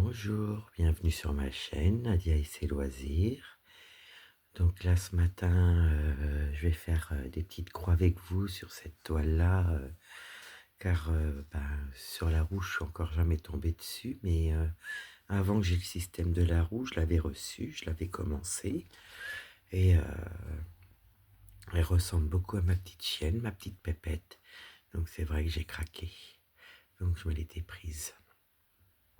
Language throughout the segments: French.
Bonjour, bienvenue sur ma chaîne Nadia et ses loisirs. Donc là ce matin, je vais faire des petites croix avec vous sur cette toile-là, car sur la roue je suis encore jamais tombé dessus, mais avant que j'ai le système de la roue, je l'avais reçu, je l'avais commencé, et elle ressemble beaucoup à ma petite chienne, ma petite Pépette. Donc c'est vrai que j'ai craqué, donc je me l'étais prise.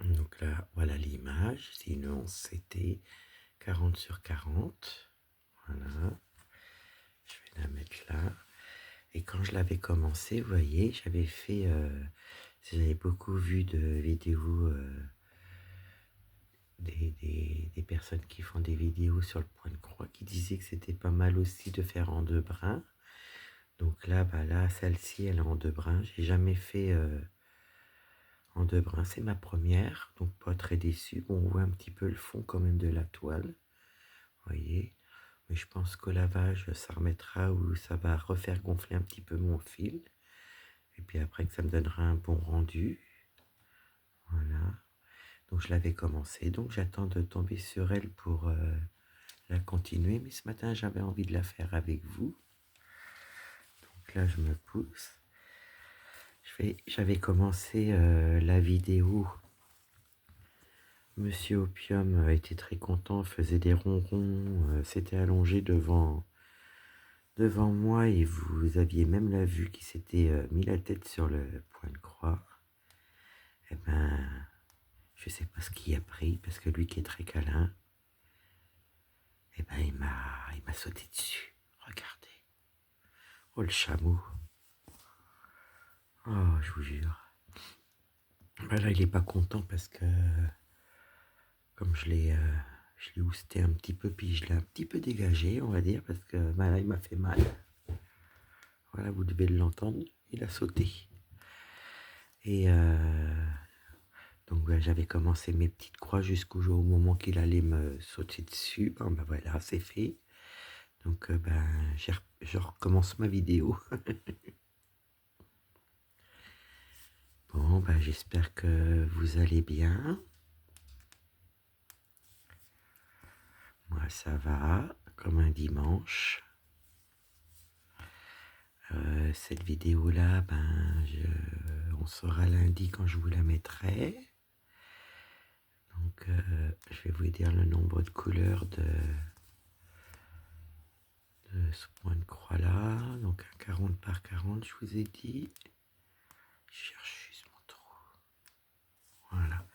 Donc là, voilà l'image, sinon c'était 40 sur 40. Voilà, je vais la mettre là. Et quand je l'avais commencé, vous voyez, j'avais fait, j'avais beaucoup vu de vidéos, des personnes qui font des vidéos sur le point de croix qui disaient que c'était pas mal aussi de faire en deux brins. Donc là, là, celle-ci, elle est en deux brins. J'ai jamais fait en deux brins, c'est ma première, donc pas très déçu. Bon, on voit un petit peu le fond quand même de la toile, vous voyez. Mais je pense qu'au lavage, ça remettra ou ça va refaire gonfler un petit peu mon fil. Et puis après que ça me donnera un bon rendu. Voilà. Donc je l'avais commencé. Donc j'attends de tomber sur elle pour la continuer. Mais ce matin, j'avais envie de la faire avec vous. Donc là, je me pousse. J'avais commencé la vidéo. Monsieur Opium était très content, faisait des ronrons, s'était allongé devant moi et vous aviez même la vue qui s'était mis la tête sur le point de croix. Eh ben, je sais pas ce qu'il a pris parce que lui qui est très câlin, eh ben il m'a sauté dessus. Regardez. Oh le chameau. Oh, je vous jure. Ben là, il est pas content parce que comme je l'ai ousté un petit peu puis je l'ai un petit peu dégagé, on va dire, parce que ben là, il m'a fait mal. Voilà, vous devez l'entendre. Il a sauté. Et donc j'avais commencé mes petites croix jusqu'au jour au moment qu'il allait me sauter dessus. Bon, ben voilà, c'est fait. Donc je recommence ma vidéo. Bon, j'espère que vous allez bien. Moi, ça va, comme un dimanche. Cette vidéo-là, on saura lundi quand je vous la mettrai. Donc, je vais vous dire le nombre de couleurs de ce point de croix-là. Donc, un 40 par 40, je vous ai dit. Je cherche juste mon trou. Voilà.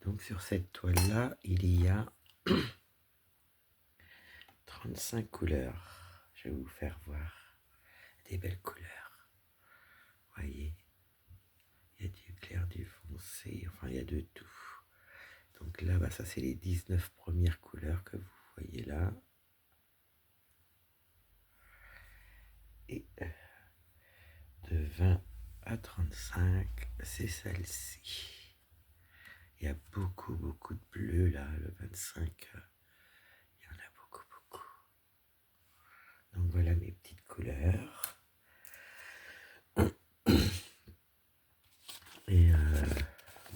Donc, sur cette toile-là, il y a 35 couleurs. Je vais vous faire voir des belles couleurs. Voyez, il y a du clair, du foncé, enfin il y a de tout. Donc là, ça c'est les 19 premières couleurs que vous voyez là. Et de 20 à 35, c'est celle-ci. Il y a beaucoup de bleu là, le 25. Il y en a beaucoup. Donc voilà mes petites couleurs. Et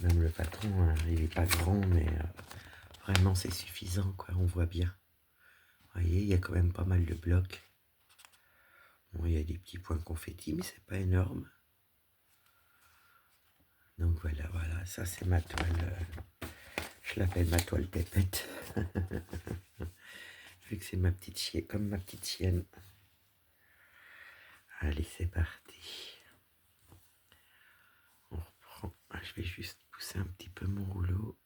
même le patron, hein, il est pas grand, mais vraiment c'est suffisant, quoi. On voit bien. Vous voyez, il y a quand même pas mal de blocs. Bon, il y a des petits points confettis, mais c'est pas énorme. Donc voilà, ça c'est ma toile. Je l'appelle ma toile pépette. Vu que c'est ma petite chienne, comme ma petite chienne. Allez, c'est parti. On reprend. Je vais juste pousser un petit peu mon rouleau.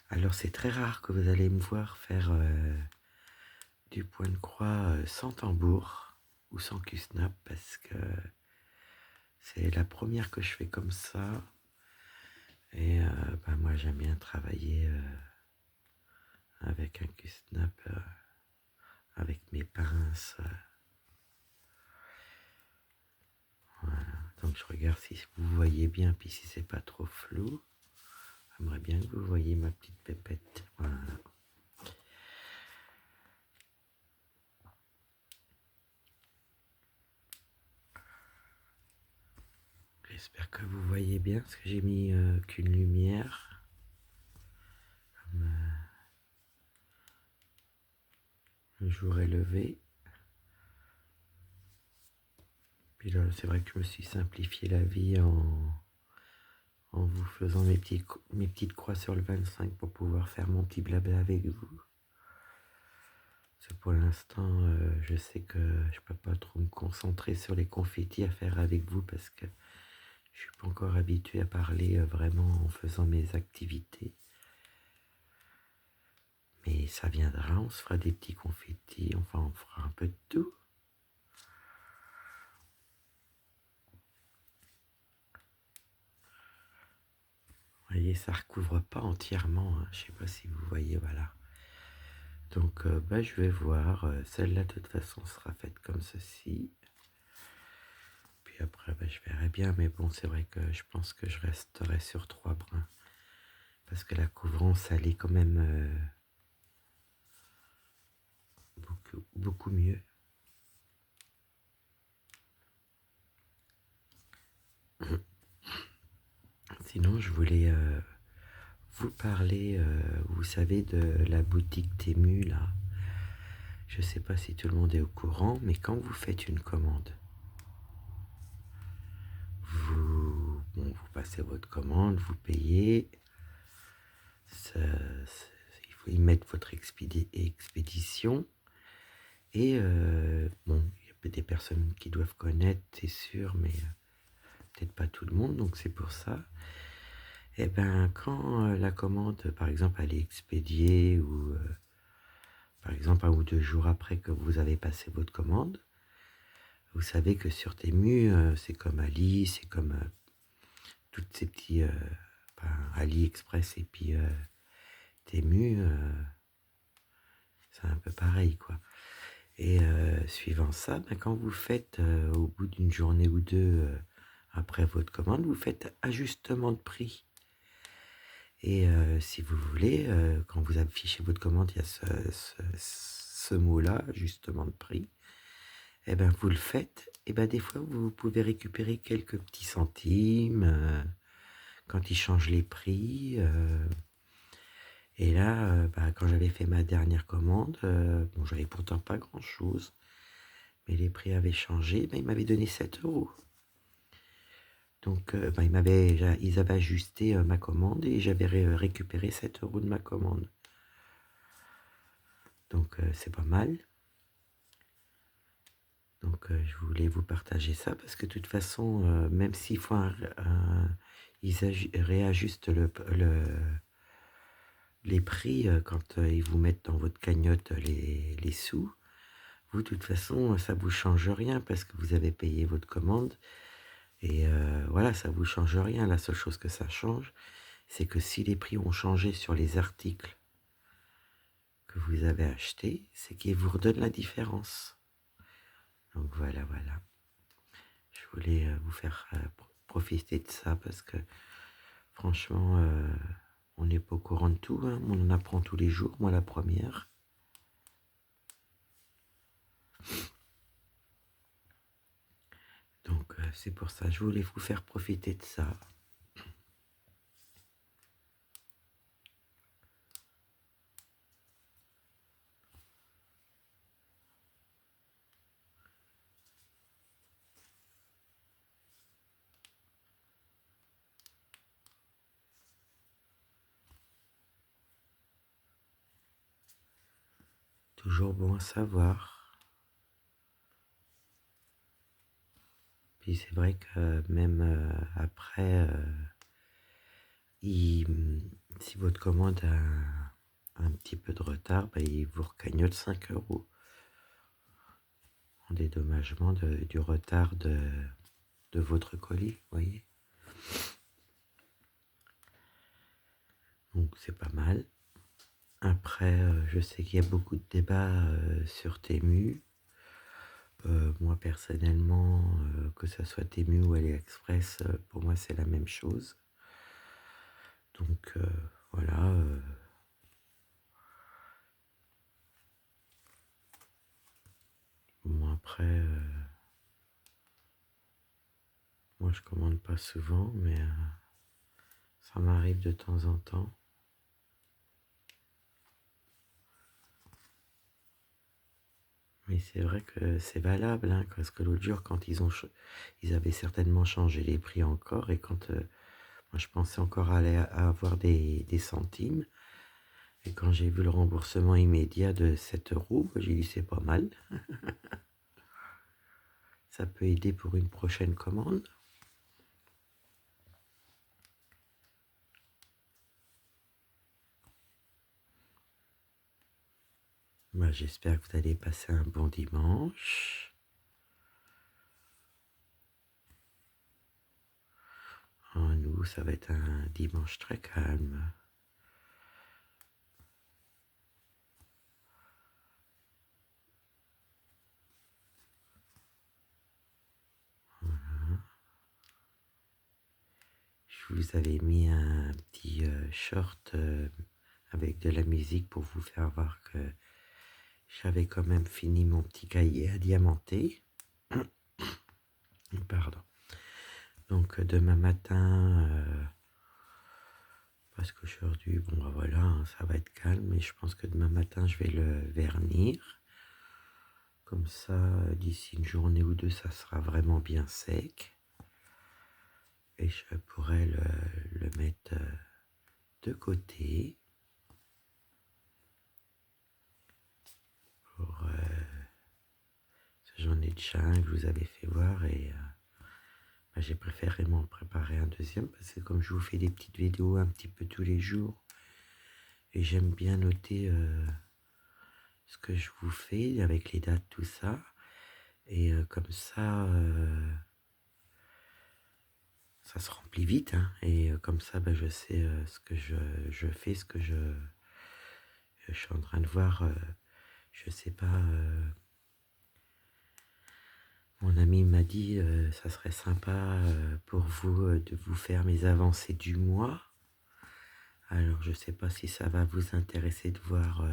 Alors c'est très rare que vous allez me voir faire du point de croix sans tambour ou sans Q-snap parce que c'est la première que je fais comme ça. Et moi j'aime bien travailler avec un Q-snap, avec mes pinces. Voilà. Donc je regarde si vous voyez bien, puis si c'est pas trop flou. J'aimerais bien que vous voyez ma petite pépette. Voilà. J'espère que vous voyez bien parce que j'ai mis qu'une lumière. Comme, le jour est levé. Puis là, c'est vrai que je me suis simplifié la vie en vous faisant mes petites croix sur le 25 pour pouvoir faire mon petit blabla avec vous. Parce que pour l'instant, je sais que je peux pas trop me concentrer sur les confettis à faire avec vous parce que je suis pas encore habitué à parler vraiment en faisant mes activités. Mais ça viendra, on se fera des petits confettis, enfin on fera un peu de tout. Vous voyez, ça recouvre pas entièrement, hein. Je sais pas si vous voyez, voilà. Donc je vais voir, celle-là de toute façon sera faite comme ceci. Puis après je verrai bien, mais bon c'est vrai que je pense que je resterai sur 3 brins. Parce que la couvrance elle est quand même beaucoup mieux. Sinon je voulais vous parler, vous savez, de la boutique Temu là. Je sais pas si tout le monde est au courant, mais quand vous faites une commande, vous passez votre commande, vous payez, il faut y mettre votre expédition, et il y a peut-être des personnes qui doivent connaître, c'est sûr, mais peut-être pas tout le monde, donc c'est pour ça. Et ben quand la commande, par exemple, elle est expédiée, ou par exemple 1 ou 2 jours après que vous avez passé votre commande, vous savez que sur Temu, c'est comme Ali, c'est comme toutes ces petits AliExpress et puis Temu, c'est un peu pareil quoi. Et suivant ça, quand vous faites au bout d'une journée ou deux après votre commande, vous faites ajustement de prix. Et si vous voulez, quand vous affichez votre commande, il y a ce mot-là, ajustement de prix. Et ben vous le faites, et ben des fois vous pouvez récupérer quelques petits centimes quand ils changent les prix. Et là, quand j'avais fait ma dernière commande, bon, j'avais pourtant pas grand-chose, mais les prix avaient changé, ils m'avaient donné 7 euros. Donc, ils avaient ajusté ma commande et j'avais récupéré 7 euros de ma commande. Donc, c'est pas mal. Donc, je voulais vous partager ça parce que de toute façon, même s'il faut ils réajustent les prix quand ils vous mettent dans votre cagnotte les sous, vous, de toute façon, ça vous change rien parce que vous avez payé votre commande. Et voilà, ça vous change rien. La seule chose que ça change, c'est que si les prix ont changé sur les articles que vous avez achetés, c'est qu'ils vous redonnent la différence. Donc voilà. Je voulais vous faire profiter de ça parce que franchement, on n'est pas au courant de tout, hein. On en apprend tous les jours, moi la première. Donc c'est pour ça, je voulais vous faire profiter de ça. Toujours bon à savoir. Puis c'est vrai que même après, si votre commande a un petit peu de retard, il vous recagnotte 5 euros en dédommagement du retard de votre colis, vous voyez. Donc c'est pas mal. Après, je sais qu'il y a beaucoup de débats sur Temu. Moi personnellement, que ça soit Temu ou AliExpress, pour moi c'est la même chose. Donc voilà. Bon après, Moi, je commande pas souvent, mais ça m'arrive de temps en temps. Mais c'est vrai que c'est valable, hein, parce que l'autre jour, quand ils avaient certainement changé les prix encore, et quand moi je pensais encore à avoir des centimes, et quand j'ai vu le remboursement immédiat de 7 €, j'ai dit c'est pas mal, ça peut aider pour une prochaine commande. Bah, j'espère que vous allez passer un bon dimanche. Nous, ça va être un dimanche très calme. Je vous avais mis un petit short avec de la musique pour vous faire voir que j'avais quand même fini mon petit cahier à diamanter. Pardon. Donc demain matin, parce qu'aujourd'hui, bon bah voilà, hein, ça va être calme, mais je pense que demain matin, je vais le vernir. Comme ça, d'ici une journée ou deux, ça sera vraiment bien sec. Et je pourrais le mettre de côté pour j'en ai déjà un que je vous avais fait voir et bah, j'ai préféré m'en préparer un deuxième parce que comme je vous fais des petites vidéos un petit peu tous les jours et j'aime bien noter ce que je vous fais avec les dates, tout ça. Et comme ça se remplit vite, hein, et comme ça, bah, je sais ce que je fais, ce que je suis en train de voir. Je sais pas, mon ami m'a dit, ça serait sympa pour vous de vous faire mes avancées du mois. Alors, je sais pas si ça va vous intéresser de voir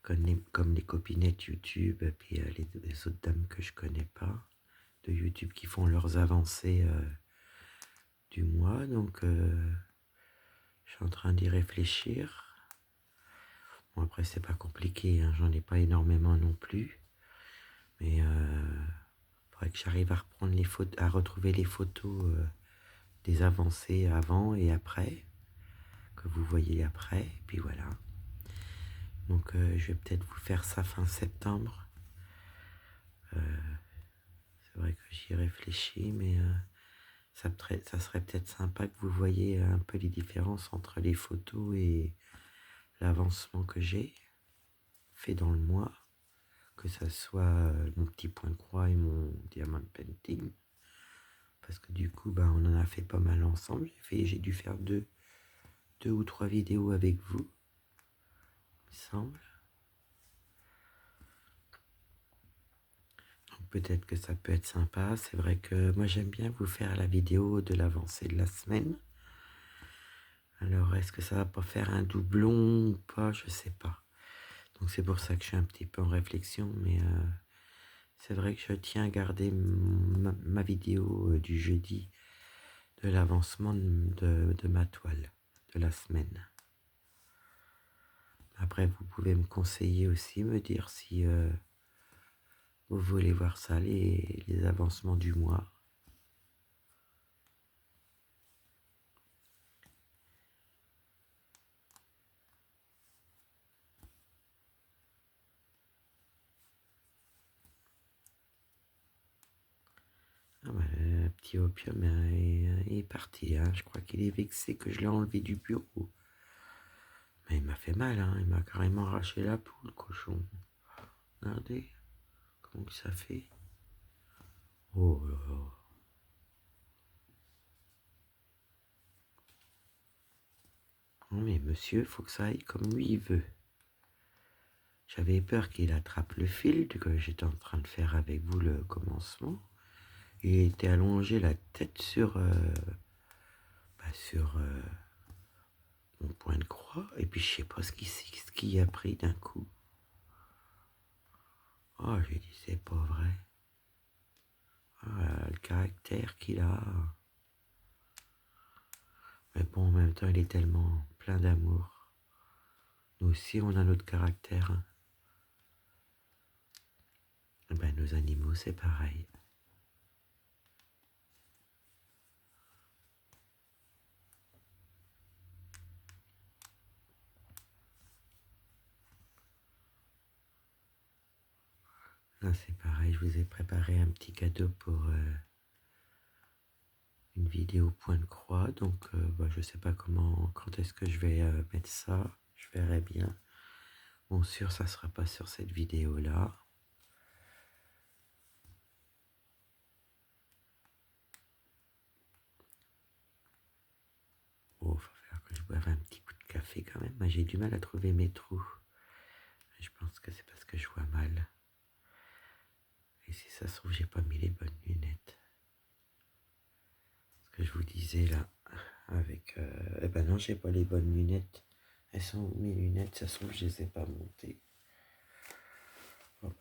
comme les copinettes YouTube et puis les autres dames que je connais pas de YouTube qui font leurs avancées du mois. Donc, je suis en train d'y réfléchir. Bon, après, c'est pas compliqué, hein, j'en ai pas énormément non plus. Mais faudrait que j'arrive à reprendre les photos, à retrouver les photos des avancées avant et après, que vous voyez après. Et puis voilà. Donc, je vais peut-être vous faire ça fin septembre. C'est vrai que j'y réfléchis, mais ça serait peut-être sympa que vous voyez un peu les différences entre les photos et l'avancement que j'ai fait dans le mois, que ça soit mon petit point de croix et mon diamant painting, parce que du coup, bah, on en a fait pas mal ensemble. J'ai dû faire deux ou trois vidéos avec vous, il me semble. Donc peut-être que ça peut être sympa. C'est vrai que moi j'aime bien vous faire la vidéo de l'avancée de la semaine. Alors est-ce que ça va pas faire un doublon ou pas? Je sais pas. Donc c'est pour ça que je suis un petit peu en réflexion, mais c'est vrai que je tiens à garder ma vidéo du jeudi de l'avancement de ma toile de la semaine. Après, vous pouvez me conseiller aussi, me dire si vous voulez voir ça, les avancements du mois. Ah bah, le petit opium est parti, hein. Je crois qu'il est vexé que je l'ai enlevé du bureau. Mais il m'a fait mal, hein. Il m'a carrément arraché la peau, le cochon. Regardez comment ça fait. Oh là là. Non mais monsieur, faut que ça aille comme lui il veut. J'avais peur qu'il attrape le fil que j'étais en train de faire avec vous le commencement. Il était allongé la tête sur mon point de croix. Et puis je sais pas ce qu'il a pris d'un coup. Oh, j'ai dit c'est pas vrai. Ah, le caractère qu'il a. Mais bon, en même temps, il est tellement plein d'amour. Nous aussi, on a notre caractère. Hein. Eh ben, nos animaux, c'est pareil. Là, c'est pareil, je vous ai préparé un petit cadeau pour une vidéo point de croix. Donc, je sais pas quand est-ce que je vais mettre ça. Je verrai bien. Bon, sûr, ça sera pas sur cette vidéo-là. Oh, faut faire que je boive un petit coup de café quand même. Moi, j'ai du mal à trouver mes trous. Je pense que c'est parce que je vois mal. Et si ça se trouve, j'ai pas mis les bonnes lunettes. Ce que je vous disais là, avec... eh ben non, j'ai pas les bonnes lunettes. Elles sont où mes lunettes? Ça se trouve, je les ai pas montées. Oh,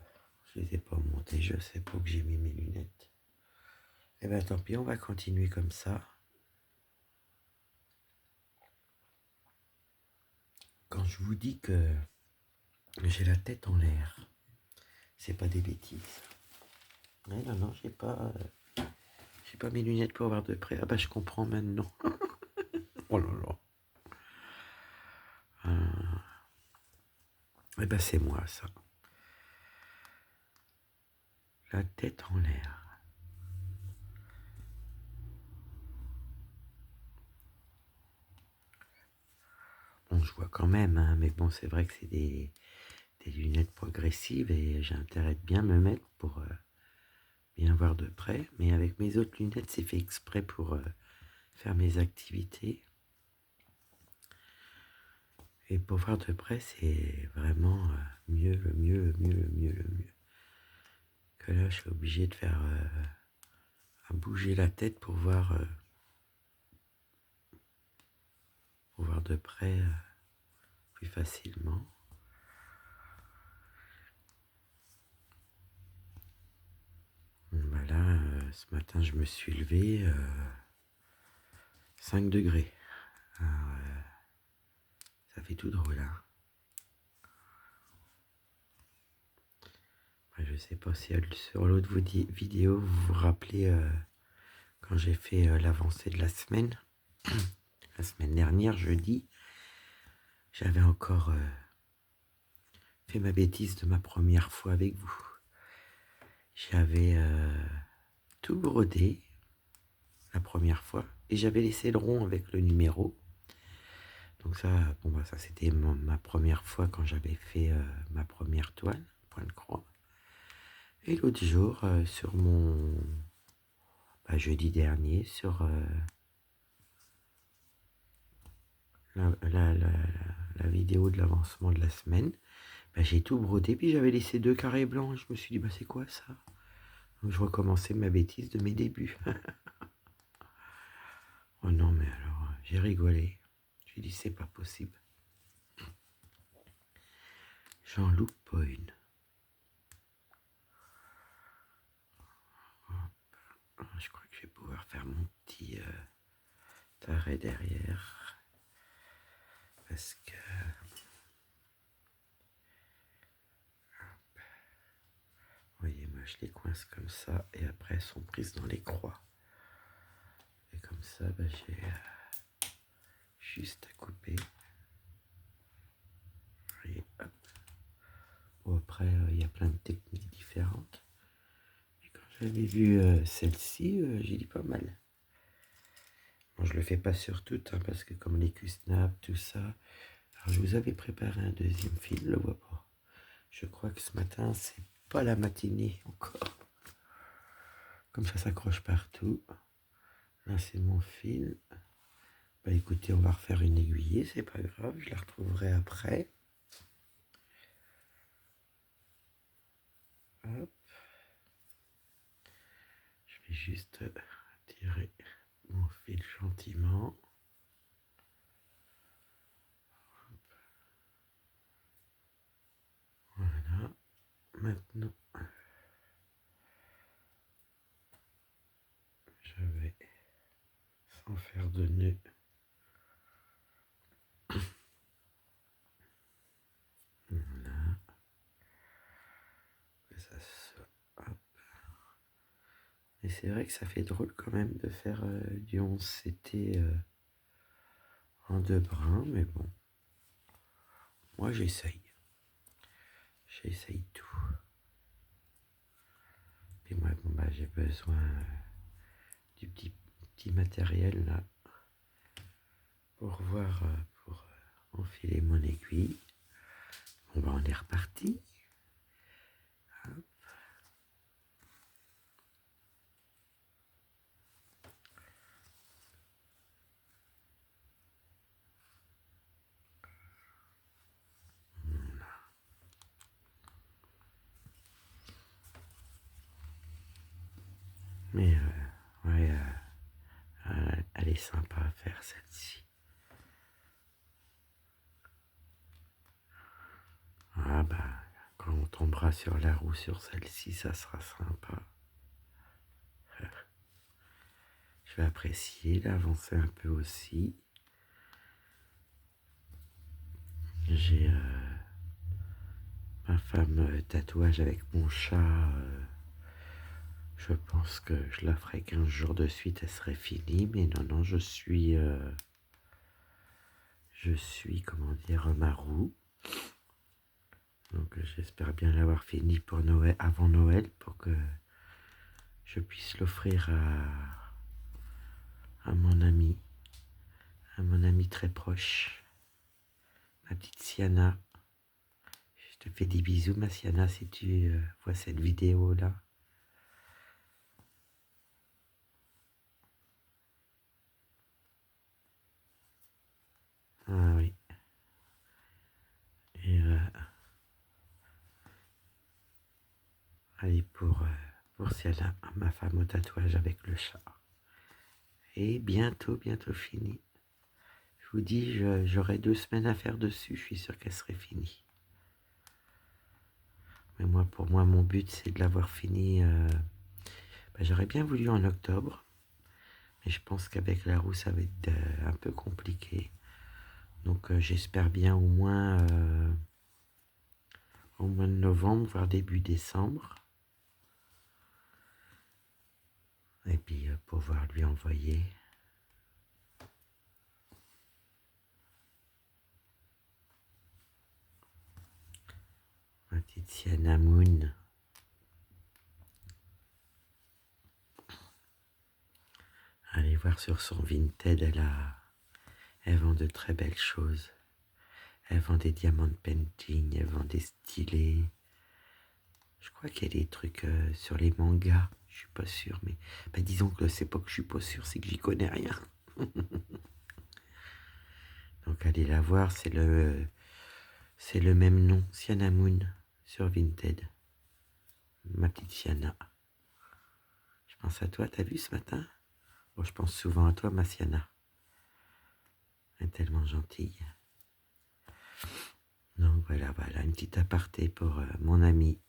je les ai pas montées, je sais pas où j'ai mis mes lunettes. Eh ben tant pis, on va continuer comme ça. Quand je vous dis que j'ai la tête en l'air, c'est pas des bêtises. Ouais, non, j'ai pas mes lunettes pour voir de près. Ah bah je comprends maintenant. Oh là là. Eh ben c'est moi ça. La tête en l'air. Bon, je vois quand même, hein, mais bon, c'est vrai que c'est des lunettes progressives et j'ai intérêt de bien me mettre pour bien voir de près. Mais avec mes autres lunettes, c'est fait exprès pour faire mes activités. Et pour voir de près, c'est vraiment mieux, le mieux, le mieux, le mieux, le mieux. Que là, je suis obligé de faire à bouger la tête pour voir de près plus facilement. Voilà, ce matin, je me suis levé 5 degrés. Alors, ça fait tout drôle, hein. Je sais pas si sur l'autre vidéo, vous vous rappelez quand j'ai fait l'avancée de la semaine. La semaine dernière, jeudi, j'avais encore fait ma bêtise de ma première fois avec vous. J'avais tout brodé la première fois et j'avais laissé le rond avec le numéro. Donc ça, ça c'était ma première fois quand j'avais fait ma première toile, point de croix. Et l'autre jour, sur mon jeudi dernier, sur la vidéo de l'avancement de la semaine, j'ai tout brodé, puis j'avais laissé 2 carrés blancs. Je me suis dit, c'est quoi ça? Donc je recommençais ma bêtise de mes débuts. Oh non, mais alors, j'ai rigolé. J'ai dit, c'est pas possible. J'en loupe pas une. Je crois que je vais pouvoir faire mon petit arrêt derrière. Parce que... Vous voyez, moi je les coince comme ça et après elles sont prises dans les croix. Et comme ça, j'ai juste à couper. Et hop. Bon, après, il y a plein de techniques différentes. Et quand j'avais vu celle-ci, j'ai dit pas mal. Bon, je le fais pas sur toutes, hein, parce que comme les Q-snap, tout ça. Alors je vous avais préparé un deuxième fil, je le vois pas. Je crois que ce matin, c'est pas la matinée encore. Comme ça s'accroche partout. Là, c'est mon fil. Écoutez, on va refaire une aiguillée, c'est pas grave, je la retrouverai après. Hop. Je vais juste tirer mon fil gentiment. Voilà. Maintenant, ça se... Hop. Et c'est vrai que ça fait drôle quand même de faire du 11CT en deux brins, mais bon, moi j'essaye. J'essaye tout. Et moi, bon, bah, j'ai besoin du petit matériel là pour voir, pour enfiler mon aiguille. Bon, bah, on est reparti. Hop. Mais ouais, elle est sympa à faire celle-ci. Ah bah, quand on tombera sur la roue sur celle-ci, ça sera sympa. Je vais apprécier, l'avancer un peu aussi. J'ai ma femme tatouage avec mon chat. Je pense que je la ferai 15 jours de suite, elle serait finie. Mais non, je suis, comment dire, ma roue. Donc j'espère bien l'avoir fini pour Noël, avant Noël, pour que je puisse l'offrir à mon ami très proche, ma petite Siana. Je te fais des bisous, ma Siana, si tu vois cette vidéo-là. Ah oui. Et allez, pour Siana, ma femme au tatouage avec le chat. Et bientôt fini. Je vous dis, j'aurai 2 semaines à faire dessus, je suis sûr qu'elle serait finie. Mais moi, pour moi, mon but, c'est de l'avoir fini. J'aurais bien voulu en octobre, mais je pense qu'avec la roue, ça va être un peu compliqué. Donc j'espère bien au mois de novembre, voire début décembre. Et puis pouvoir lui envoyer. Ma petite Sienna Moon. Allez voir sur son Vinted, elle vend de très belles choses. Elle vend des diamants de painting, elle vend des stylés. Je crois qu'il y a des trucs sur les mangas, je suis pas sûr, mais disons que c'est pas que je suis pas sûr, c'est que j'y connais rien. Donc allez la voir, c'est le même nom, Sienna Moon, sur Vinted. Ma petite Sienna. Je pense à toi, t'as vu ce matin? Bon, je pense souvent à toi, ma Sienna. Elle est tellement gentille. Donc voilà, une petite aparté pour mon ami.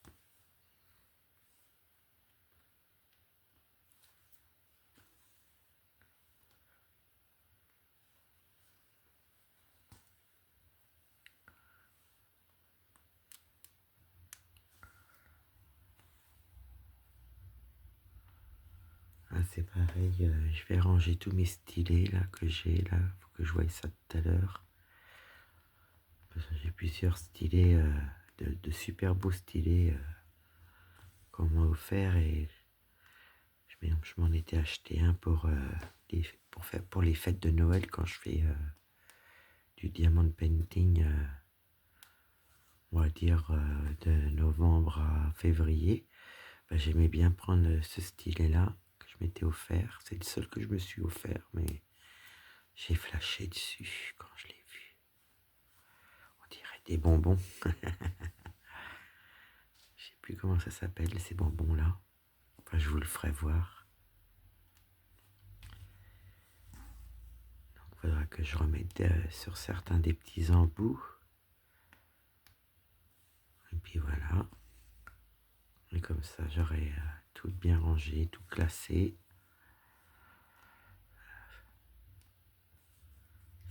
Ah, c'est pareil, je vais ranger tous mes stylés là que j'ai là. Faut que je voie ça tout à l'heure. Parce que j'ai plusieurs stylés, de super beaux stylés qu'on m'a offert et je m'en étais acheté un pour les fêtes de Noël quand je fais du diamond painting, on va dire de novembre à février. J'aimais bien prendre ce stylet-là que je m'étais offert. C'est le seul que je me suis offert, mais j'ai flashé dessus quand je l'ai vu. On dirait des bonbons. Je sais plus comment ça s'appelle ces bonbons-là. Enfin, je vous le ferai voir. Donc, il faudra que je remette sur certains des petits embouts. Et puis voilà. Et comme ça, j'aurai tout bien rangé, tout classé.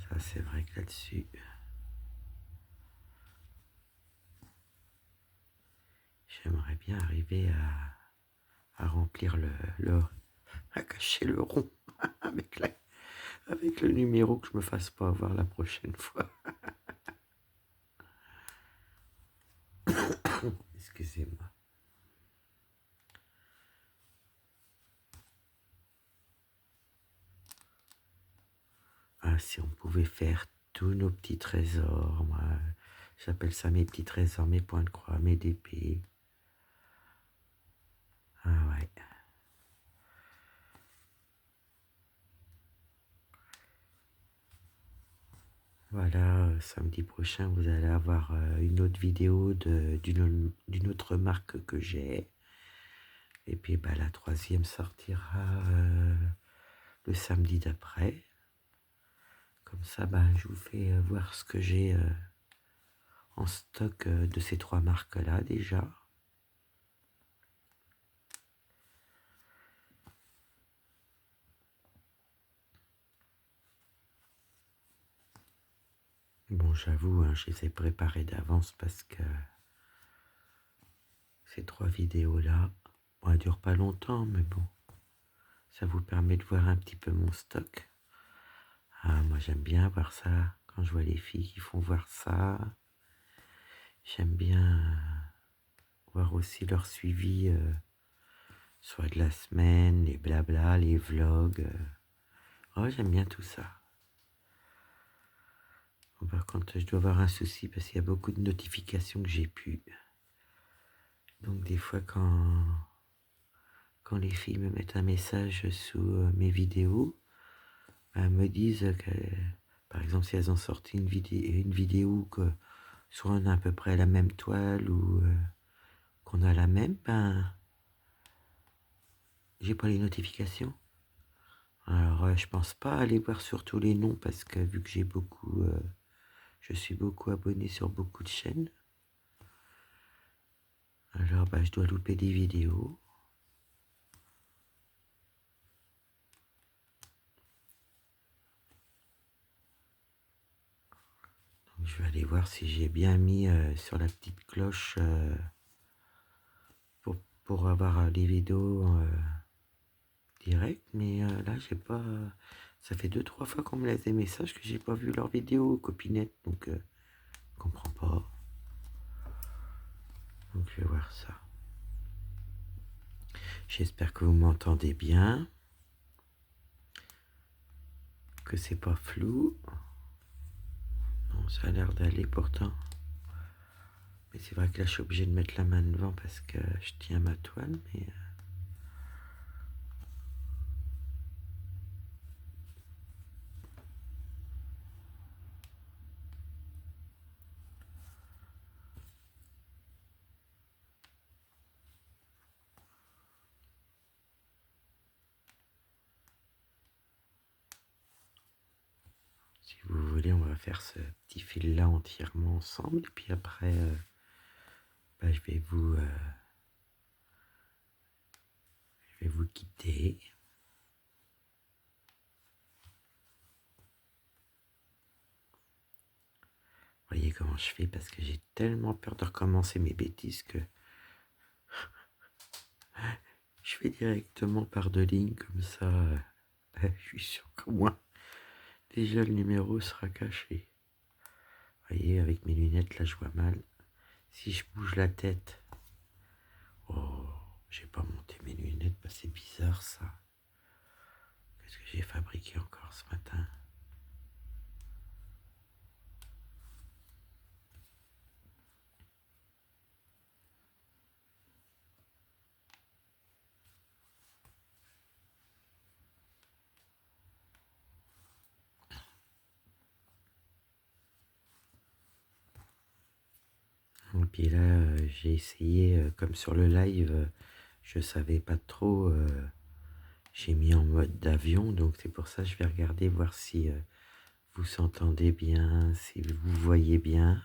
Ça, c'est vrai que là-dessus, J'aimerais bien arriver à remplir à cacher le rond avec, avec le numéro, que je me fasse pas avoir la prochaine fois. Excusez-moi. Ah, si on pouvait faire tous nos petits trésors, moi, j'appelle ça mes petits trésors, mes points de croix, mes d'épée. Ah ouais. Voilà, samedi prochain, vous allez avoir une autre vidéo d'une autre marque que j'ai. Et puis bah, la troisième sortira le samedi d'après. Comme ça, bah, je vous fais voir ce que j'ai en stock de ces trois marques-là déjà. Bon, j'avoue, hein, je les ai préparées d'avance parce que ces trois vidéos-là, bon, elles ne durent pas longtemps, mais bon, ça vous permet de voir un petit peu mon stock. Ah, moi, j'aime bien voir ça quand je vois les filles qui font voir ça. J'aime bien voir aussi leur suivi, soit de la semaine, les blabla, les vlogs. Oh, j'aime bien tout ça. Bon, par contre, je dois avoir un souci parce qu'il y a beaucoup de notifications que j'ai pu. Donc des fois, quand les filles me mettent un message sous mes vidéos, elles me disent que, par exemple, si elles ont sorti une vidéo que soit on a à peu près la même toile ou qu'on a la même, ben, j'ai pas les notifications. Alors, je pense pas aller voir sur tous les noms parce que vu que je suis beaucoup abonné sur beaucoup de chaînes, alors bah, je dois louper des vidéos. Donc, je vais aller voir si j'ai bien mis sur la petite cloche pour avoir les vidéos direct, mais là j'ai pas. Ça fait 2-3 fois qu'on me laisse des messages que j'ai pas vu leurs vidéos, copinette, donc je comprends pas. Donc je vais voir ça. J'espère que vous m'entendez bien, que c'est pas flou. Non, ça a l'air d'aller pourtant. Mais c'est vrai que là je suis obligé de mettre la main devant parce que je tiens ma toile, mais. Si vous voulez, on va faire ce petit fil-là entièrement ensemble. Et puis après, bah, je vais vous quitter. Vous voyez comment je fais parce que j'ai tellement peur de recommencer mes bêtises que je fais directement par deux lignes comme ça. Je suis sûr que moi, déjà le numéro sera caché. Vous voyez, avec mes lunettes, là, je vois mal. Si je bouge la tête... Oh, j'ai pas monté mes lunettes, bah, c'est bizarre ça. Qu'est-ce que j'ai fabriqué encore ce matin? Et puis là, j'ai essayé, comme sur le live, je savais pas trop, j'ai mis en mode d'avion, donc c'est pour ça que je vais regarder, voir si vous s'entendez bien, si vous voyez bien.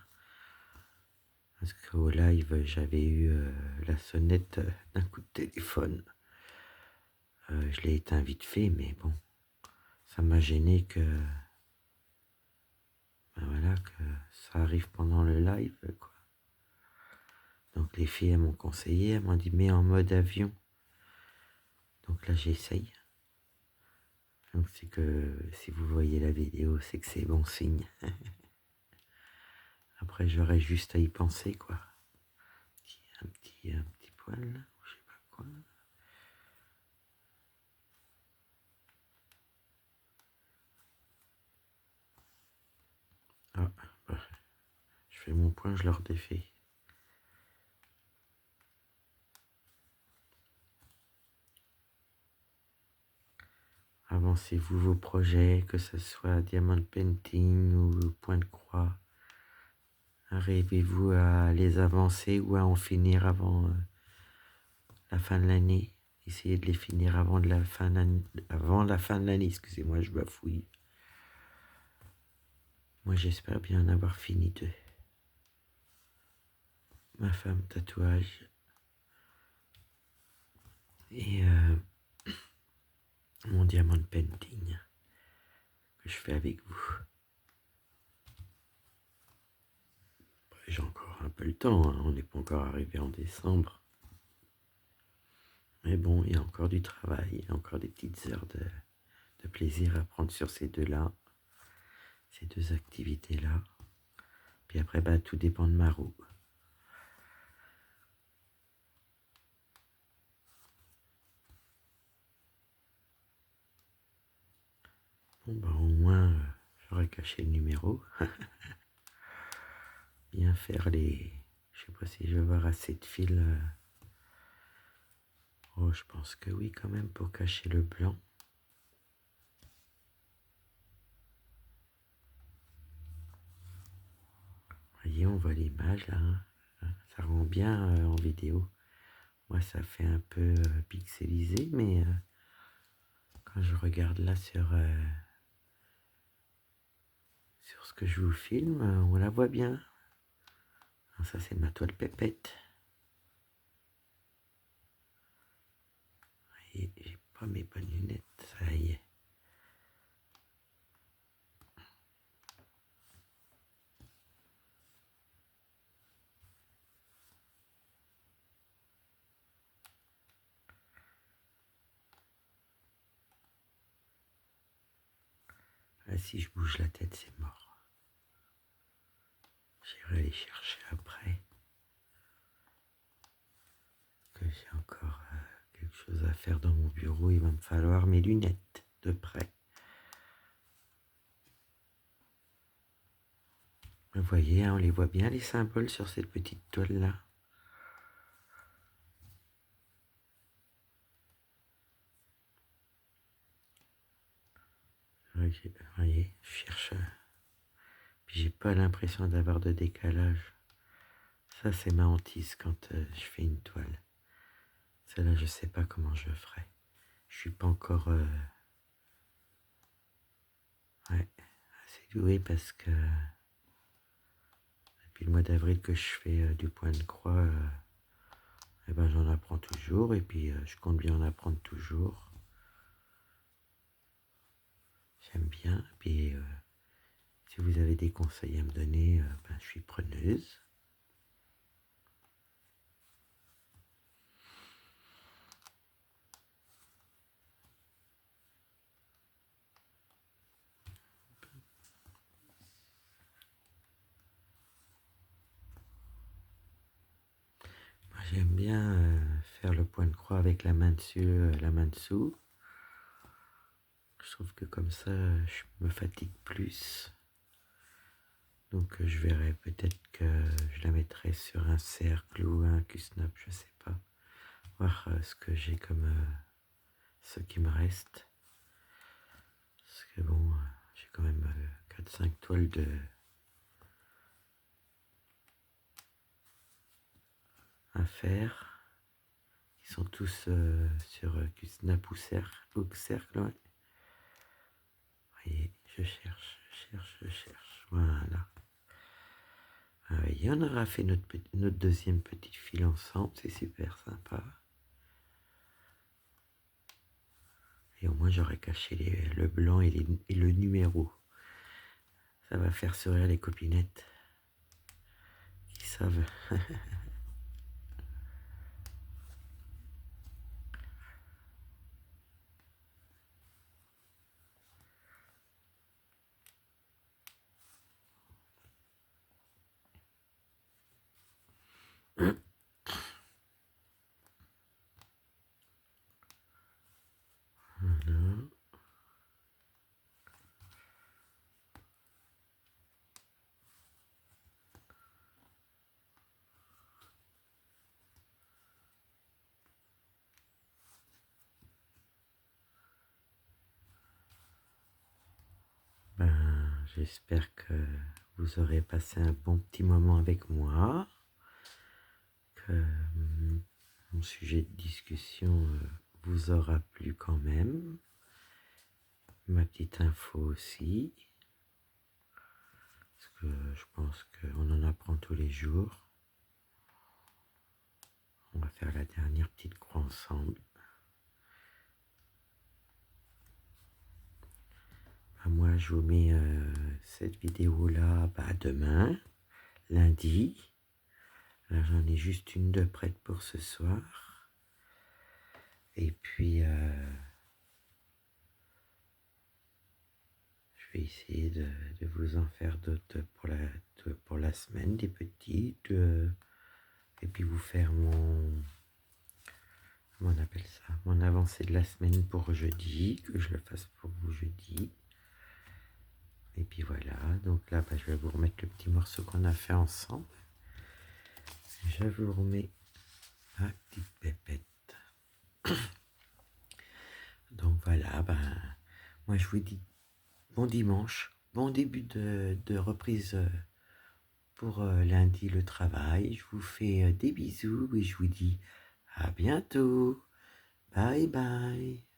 Parce qu'au live, j'avais eu la sonnette d'un coup de téléphone. Je l'ai éteint vite fait, mais bon, ça m'a gêné ben voilà, que ça arrive pendant le live, quoi. Donc les filles, elles m'ont conseillé, elles m'ont dit mets en mode avion. Donc là j'essaye. Donc c'est que si vous voyez la vidéo, c'est que c'est bon signe. Après j'aurais juste à y penser quoi. Un petit poil, là, ou je sais pas quoi. Ah, bah, je fais mon point, je leur défais. Avancez-vous vos projets, que ce soit diamond painting ou point de croix. Arrivez-vous à les avancer ou à en finir avant la fin de l'année. Essayez de les finir avant la fin de l'année, excusez-moi, je bafouille. Moi j'espère bien en avoir fini deux. Ma femme tatouage et mon diamond painting que je fais avec vous. J'ai encore un peu le temps, hein. On n'est pas encore arrivé en décembre. Mais bon, il y a encore du travail, il y a encore des petites heures de plaisir à prendre sur ces deux-là, ces deux activités-là. Puis après, bah, tout dépend de ma roue. Bon, bah, au moins, j'aurais caché le numéro. Bien faire les... Je sais pas si je vais avoir assez de fils. Oh, je pense que oui, quand même, pour cacher le blanc. Vous voyez, on voit l'image, là. Hein. Ça rend bien en vidéo. Moi, ça fait un peu pixelisé, mais quand je regarde là sur ce que je vous filme, on la voit bien. Alors ça, c'est ma toile pépette. Et j'ai pas mes bonnes lunettes, ça y est. Ah, si je bouge la tête, c'est mort. J'irai les chercher après. Que j'ai encore quelque chose à faire dans mon bureau. Il va me falloir mes lunettes de près. Vous voyez, hein, on les voit bien les symboles sur cette petite toile-là. Vous voyez, je cherche. Puis j'ai pas l'impression d'avoir de décalage. Ça, c'est ma hantise quand je fais une toile. Celle-là, je sais pas comment je ferai. Je suis pas encore assez doué parce que depuis le mois d'avril que je fais du point de croix, eh ben, j'en apprends toujours et puis je compte bien en apprendre toujours. J'aime bien. Puis si vous avez des conseils à me donner, ben, je suis preneuse. Moi, j'aime bien faire le point de croix avec la main dessus, la main dessous. Je trouve que comme ça, je me fatigue plus. Donc je verrai peut-être que je la mettrai sur un cercle ou un Q-snap, je sais pas. Voir ce que j'ai comme ce qui me reste. Parce que bon, j'ai quand même 4-5 toiles à faire. Ils sont tous sur Q-snap ou cercle, ouais. Vous voyez, je cherche. Voilà. Ah, vous voyez, on aura fait notre deuxième petite file ensemble, c'est super sympa. Et au moins j'aurais caché le blanc et le numéro. Ça va faire sourire les copinettes qui savent. j'espère que vous aurez passé un bon petit moment avec moi, que mon sujet de discussion vous aura plu quand même, ma petite info aussi, parce que je pense qu'on en apprend tous les jours. On va faire la dernière petite croix ensemble. Moi, je vous mets cette vidéo-là demain, lundi. Là, j'en ai juste une de prête pour ce soir. Et puis, je vais essayer de vous en faire d'autres pour la semaine, des petites. Et puis vous faire comment on appelle ça, mon avancée de la semaine pour jeudi, que je le fasse pour vous jeudi. Et puis voilà, donc là, je vais vous remettre le petit morceau qu'on a fait ensemble. Je vous remets ma petite pépette. Donc voilà, moi je vous dis bon dimanche, bon début de reprise pour lundi le travail. Je vous fais des bisous et je vous dis à bientôt. Bye bye.